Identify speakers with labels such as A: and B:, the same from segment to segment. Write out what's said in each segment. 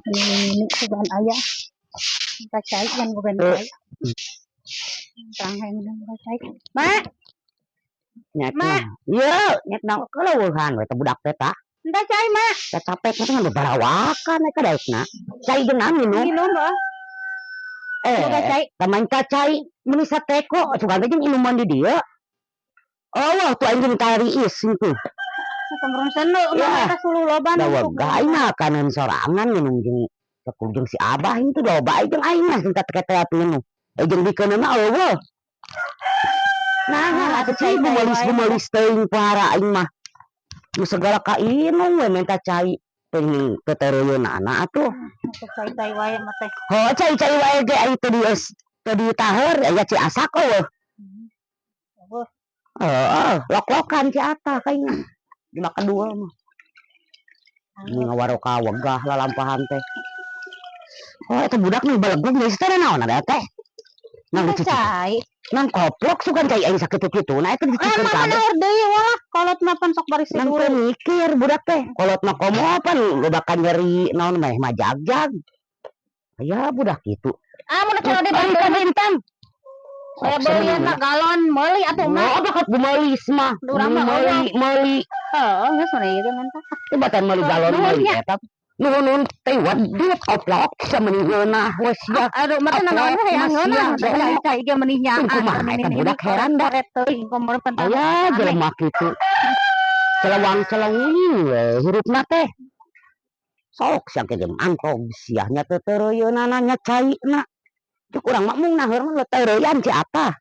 A: Ini bukan ayah. Kita cai kan bukan cai. Tangan kita cai. Mak.
B: Nyet nah. Iya, nyet nah keleuhan we teh budak teh tah.
A: Kita cai mak.
B: Teh capek mah teh barawakan we kadaekna. Cai geunang minum.
A: Minum loh. Boga cai.
B: Tamain cai meuni sateko sugan teh jeung inuman di dieu. Oh, tuh anjing tariis itu.
A: Temrun senu urang eta suluh loban.
B: Da wegah aing mah kaneun sorangan minum jeung jeung si Abah itu loba jeung aing mah sing kete-kete minum. Jeung dikeun mah eueuh. Nah, atuh cai gemelis teuing para aing mah. Nu segala ka inung we minta cai teuing tetereuyeunana atuh.
A: Cai wae mah teh.
B: Heuh, cai wae ge aing teu di taheur aya ci asak eueuh. Lok-lokan ci atah kayaknya. Dina kedua mah. Ini ngawaroka wegah lalampahan teh. Oh, eta budak nu balegog geus teh naon ada teh? Nang
A: cai.
B: Nang koplok sugan cai aing sakitu-kitu. Nah, eta dicikeun ka.
A: Mana deui walah, kolot mah pan sok bari
B: sidur. Nang mikir budak teh. Kolot mah komo pan lobakan nyeri naon mah majagjag. Aya budak kitu.
A: Mun cara dibantu saya beli mah galon meuli atuh mah.
B: Bakat bumelis mah. Meuli.
A: Heeh, geus mah ieu mah tah.
B: Teu batan meuli galon meuli eta. Nuhun teh waduk oplok sameuni ngeunah wes ya.
A: Aduh mah naon we yang ngeunah. Cai ge meuni nya.
B: Kumaha eta budak heran da.
A: Teuing komor penting.
B: Aya jelema kitu. Celewang-celewing we hirupna teh. Sok sia ge mantog siahnya teu tereuyeunana nya caina. Cuk urang mah mung naheur mah tereuyan ci atah.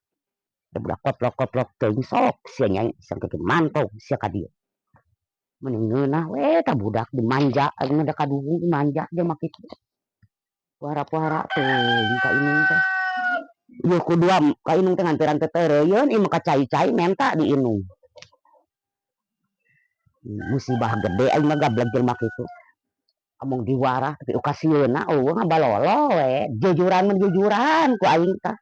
B: Budak koplok-koplok teuing sok sia nya sangke mantog sia ka dieu. Mending ngeunah we tah budak dimanja ayeuna da kaduhung dimanja jeung mah kitu. Puara-puara teuing ka inung teh. Ieu kudua ka inung teh ngantiran teu tereuyeun ieu mah ka cai-cai menta di inung. Musibah gede aing mah gablek jelema kitu. Among diwarah tapi ukasieuna eueuh ngabalolo we. Jujuran ku aing tah.